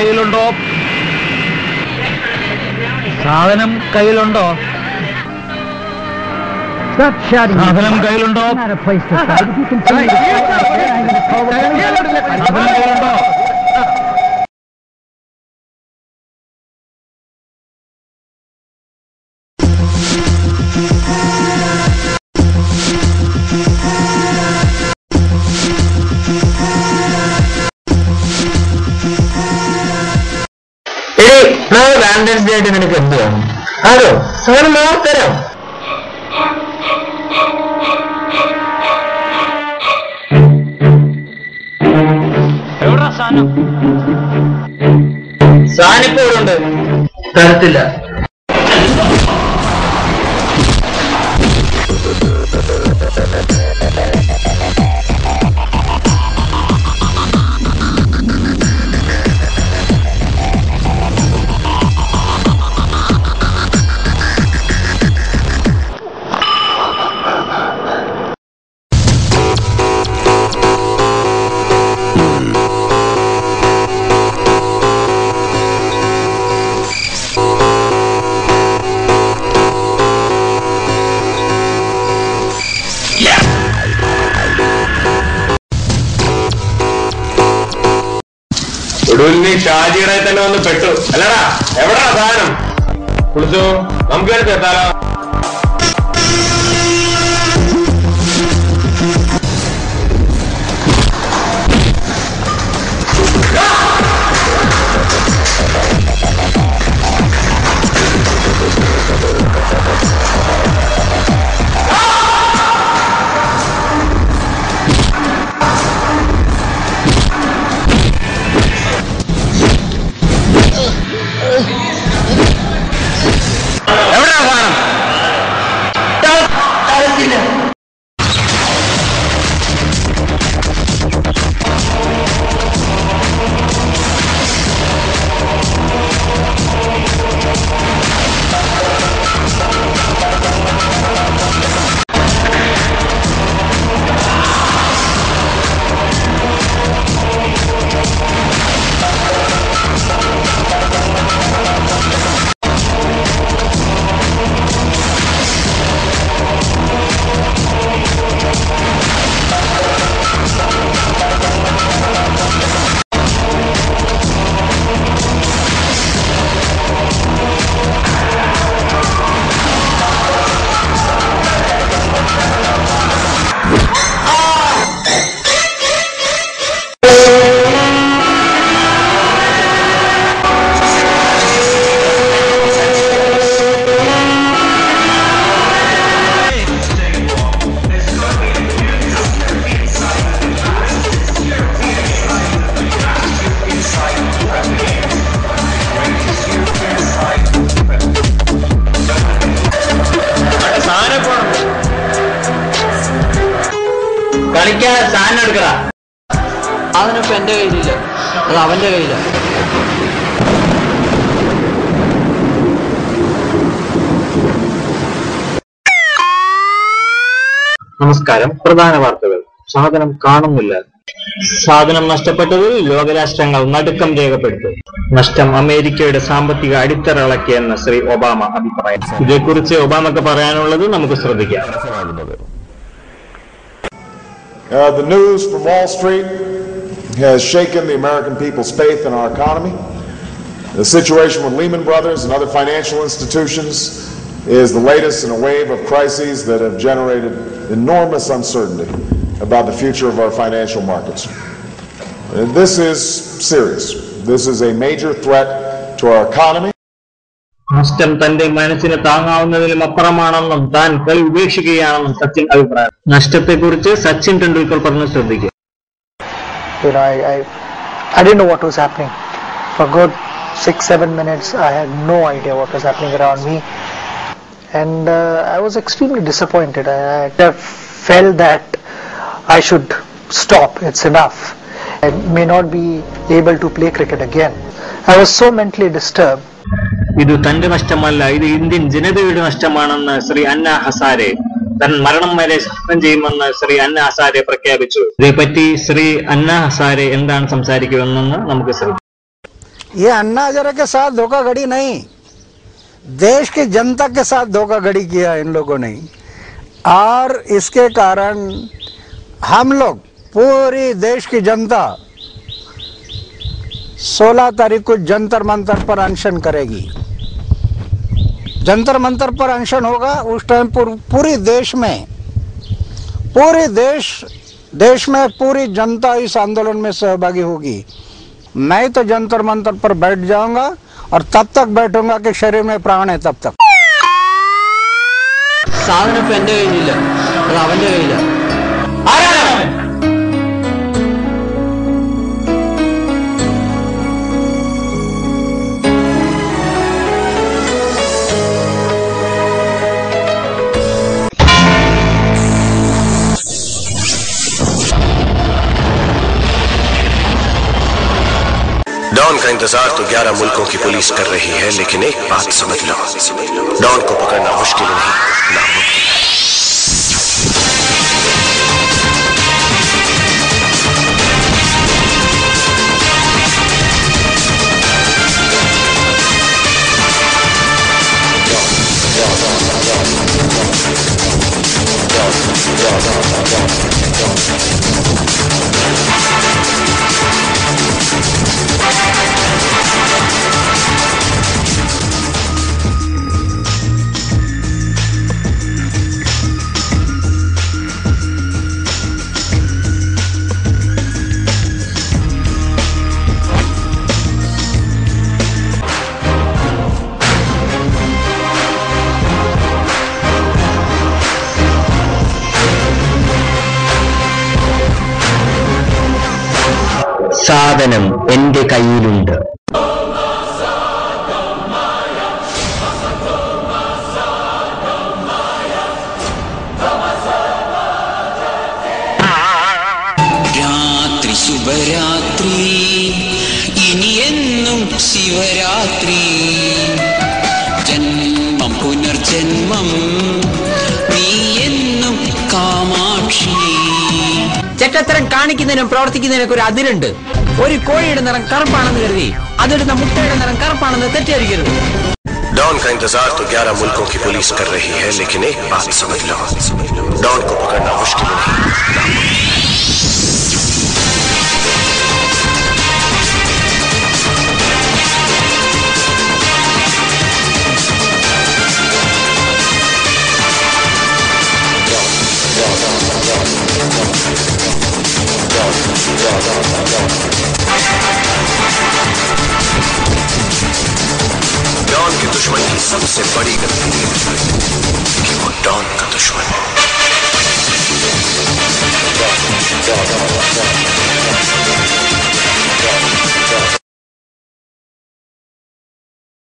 കയ്യിലുണ്ടോ? സാധനം കയ്യിലുണ്ടോ? സാധനം കയ്യിലുണ്ടോ? Valentine's day ആയിട്ട് നിനക്ക് എന്ത് വേണം? അതോ അങ്ങനെ മാർത്തരാം. എവിടാ സാധനം? സാധനം ഇപ്പൊ ഇവിടെ ഉണ്ട്. തരത്തില്ല. ഒടുവിൽ നീ ഷാജിയുടെ തന്നെ വന്ന് പെട്ടു അല്ലടാ. എവിടാ സാധനം? കുളിച്ചു. നമുക്ക് എടുത്ത് എത്താലോ. കളിക്കാൻ സാധനം എടുക്കടാ. അതിനിപ്പോ എന്റെ കയ്യിലില്ല, അത് അവന്റെ കയ്യിലാണ്. നമസ്കാരം. പ്രധാന വാർത്തകൾ. സാധനം കാണുന്നില്ല. സാധനം നഷ്ടപ്പെട്ടതിൽ ലോകരാഷ്ട്രങ്ങൾ നടുക്കം രേഖപ്പെടുത്തി. നഷ്ടം അമേരിക്കയുടെ സാമ്പത്തിക അടിത്തറ ഇളക്കിയെന്ന് ശ്രീ ഒബാമ അഭിപ്രായം. ഇതേക്കുറിച്ച് ഒബാമക്ക് പറയാനുള്ളത് നമുക്ക് ശ്രദ്ധിക്കാം. The news from Wall Street has shaken the American people's faith in our economy. The situation with Lehman Brothers and other financial institutions is the latest in a wave of crises that have generated enormous uncertainty about the future of our financial markets. This is serious. This is a major threat to our economy. നഷ്ടം തന്റെ മനസ്സിന് താങ്ങാവുന്നതിലും അപ്പുറമാണെന്നും താൻ കളി ഉപേക്ഷിക്കുകയാണെന്നും സച്ചിൻ അഭിപ്രായം. നഷ്ടത്തെക്കുറിച്ച് സച്ചിൻ ടെണ്ടുൽക്കർ പറഞ്ഞു. ശ്രദ്ധിക്കുക. I didn't know what was happening. For good 6-7 minutes I had no idea what was happening around me, and I was extremely disappointed. I felt that I should stop. It's enough. I may not be able to play cricket again. I was so mentally disturbed. ഇത് തന്റെ നഷ്ടമല്ല, ഇത് Indian ജനതയുടെ നഷ്ടമാണെന്ന് ശ്രീ അന്ന ഹസാരെ തൻ മരണം വരെ suspend ചെയ്യുമെന്ന് ശ്രീ അന്ന ഹസാരെ പ്രഖ്യാപിച്ചു. ഇതേപ്പറ്റി ശ്രീ അന്ന ഹസാരെ എന്താണ് സംസാരിക്കുമെന്ന് നമുക്ക് ശ്രദ്ധിക്കാം. ये अन्ना हजारे के साथ धोखाधड़ी नहीं, देश की जनता के साथ धोखाधड़ी किया इन लोगों ने। और इसके कारण हम लोग, पूरी देश की जनता 16 तारीख को जंतर मंतर पर अनशन करेगी। जंतर मंतर पर अनशन होगा, उस टाइम पूरी देश में, पूरे देश में पूरी जनता इस आंदोलन में सहभागी होगी। मैं तो जंतर मंतर पर बैठ जाऊंगा और तब तक बैठूंगा कि शरीर में प्राण है तब तक। സാധനം ഇപ്പൊ എന്റെ കയ്യിലില്ല, അത് അവന്റെ കയ്യിലാണ്. डॉन का इंतजार तो 11 मुल्कों की पुलिस कर रही है, लेकिन एक बात समझ लो, डॉन को पकड़ना मुश्किल नहीं, नामुमकिन है। സാധനം എന്റെ കയ്യിലുണ്ട്. രാത്രി ശുഭരാത്രി, ഇനിയെന്നും ശിവരാത്രി, ജന്മം പുനർജന്മം, നീ എന്നും കാമാക്ഷി. ചെറ്റത്തരം കാണിക്കുന്നതിനും പ്രവർത്തിക്കുന്നതിനൊക്കെ ഒരു അതിരുണ്ട്. ഒരു കോഴിയുടെ നിറം കറുപ്പാണെന്ന് കരുതി അതിടുന്ന മുട്ടയുടെ നിറം കറുപ്പാണെന്ന് തെറ്റിദ്ധരിക്കരുത്. डॉन का इंतजार तो 11 मुल्कों की पुलिस कर रही है, लेकिन एक बात समझ लो, डॉन को पकड़ना मुश्किल नहीं, नामुमकिन है। डॉन के दुश्मन की सबसे बड़ी गलती कि वो डॉन का दुश्मन